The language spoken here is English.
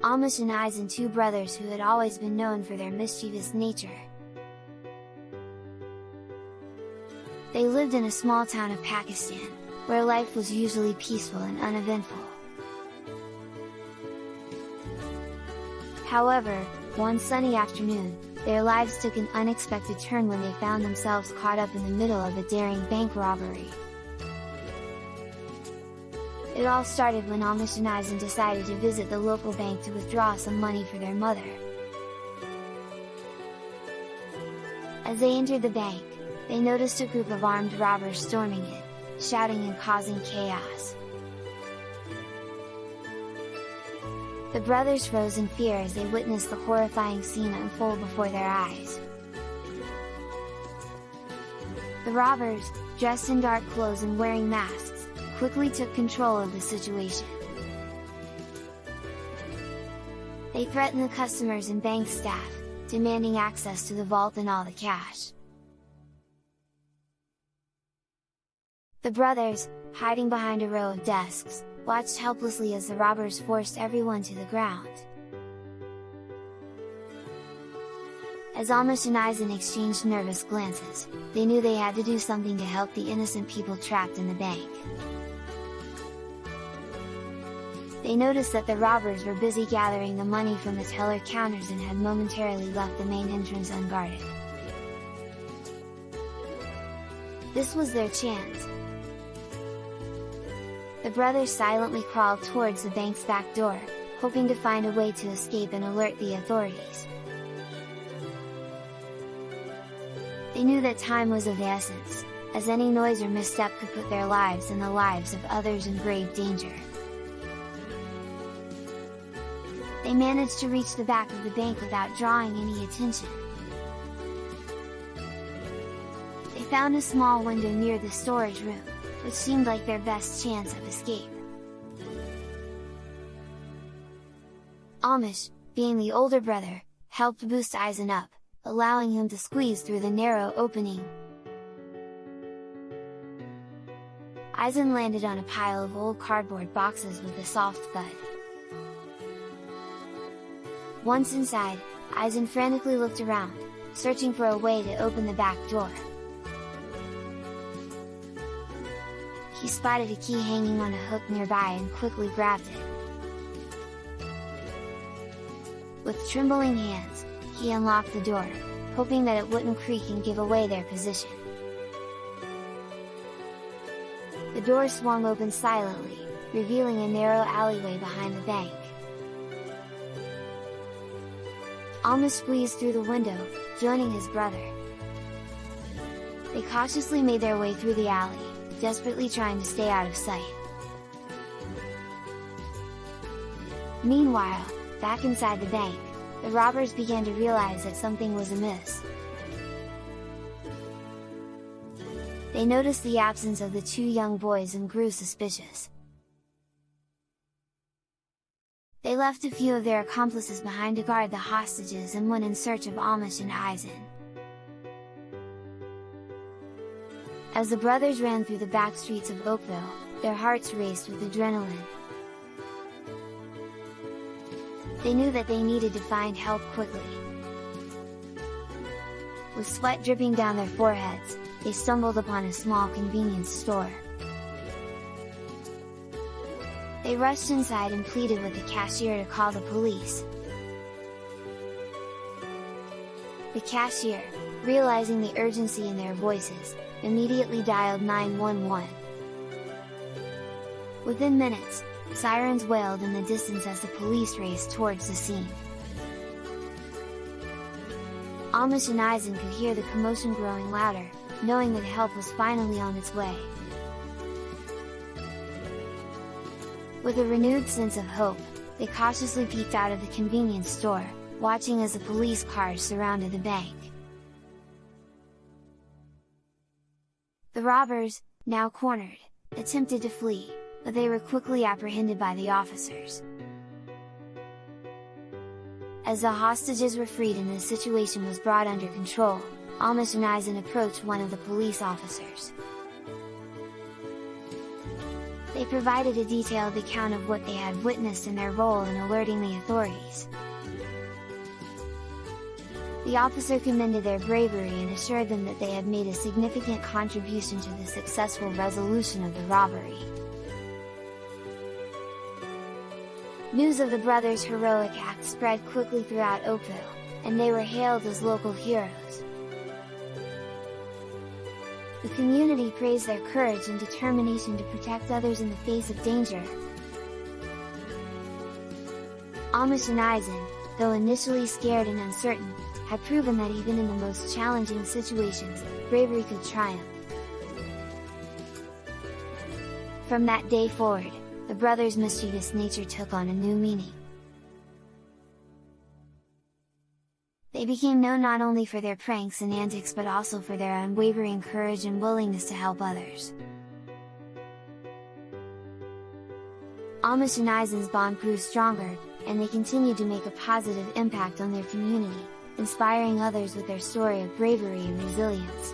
Amish and Eisen, two brothers who had always been known for their mischievous nature. They lived in a small town of Pakistan, where life was usually peaceful and uneventful. However, one sunny afternoon, their lives took an unexpected turn when they found themselves caught up in the middle of a daring bank robbery. It all started when Amish and Eisen decided to visit the local bank to withdraw some money for their mother. As they entered the bank, they noticed a group of armed robbers storming it, shouting and causing chaos. The brothers froze in fear as they witnessed the horrifying scene unfold before their eyes. The robbers, dressed in dark clothes and wearing masks, quickly took control of the situation. They threatened the customers and bank staff, demanding access to the vault and all the cash. The brothers, hiding behind a row of desks, watched helplessly as the robbers forced everyone to the ground. As Amish and Eisen exchanged nervous glances, they knew they had to do something to help the innocent people trapped in the bank. They noticed that the robbers were busy gathering the money from the teller counters and had momentarily left the main entrance unguarded. This was their chance. The brothers silently crawled towards the bank's back door, hoping to find a way to escape and alert the authorities. They knew that time was of the essence, as any noise or misstep could put their lives and the lives of others in grave danger. They managed to reach the back of the bank without drawing any attention. They found a small window near the storage room, which seemed like their best chance of escape. Amish, being the older brother, helped boost Eisen up, allowing him to squeeze through the narrow opening. Eisen landed on a pile of old cardboard boxes with a soft thud. Once inside, Eisen frantically looked around, searching for a way to open the back door. He spotted a key hanging on a hook nearby and quickly grabbed it. With trembling hands, he unlocked the door, hoping that it wouldn't creak and give away their position. The door swung open silently, revealing a narrow alleyway behind the bank. Amish squeezed through the window, joining his brother. They cautiously made their way through the alley, desperately trying to stay out of sight. Meanwhile, back inside the bank, the robbers began to realize that something was amiss. They noticed the absence of the two young boys and grew suspicious. They left a few of their accomplices behind to guard the hostages and went in search of Amish and Eisen. As the brothers ran through the back streets of Oakville, their hearts raced with adrenaline. They knew that they needed to find help quickly. With sweat dripping down their foreheads, they stumbled upon a small convenience store. They rushed inside and pleaded with the cashier to call the police. The cashier, realizing the urgency in their voices, immediately dialed 911. Within minutes, sirens wailed in the distance as the police raced towards the scene. Amish and Eisen could hear the commotion growing louder, knowing that help was finally on its way. With a renewed sense of hope, they cautiously peeked out of the convenience store, watching as the police cars surrounded the bank. The robbers, now cornered, attempted to flee, but they were quickly apprehended by the officers. As the hostages were freed and the situation was brought under control, Amish and Eisen approached one of the police officers. They provided a detailed account of what they had witnessed and their role in alerting the authorities. The officer commended their bravery and assured them that they had made a significant contribution to the successful resolution of the robbery. News of the brothers' heroic act spread quickly throughout Oakville, and they were hailed as local heroes. The community praised their courage and determination to protect others in the face of danger. Amish and Eisen, though initially scared and uncertain, had proven that even in the most challenging situations, bravery could triumph. From that day forward, the brothers' mischievous nature took on a new meaning. They became known not only for their pranks and antics but also for their unwavering courage and willingness to help others. Amish and Eisen's bond grew stronger, and they continued to make a positive impact on their community, inspiring others with their story of bravery and resilience.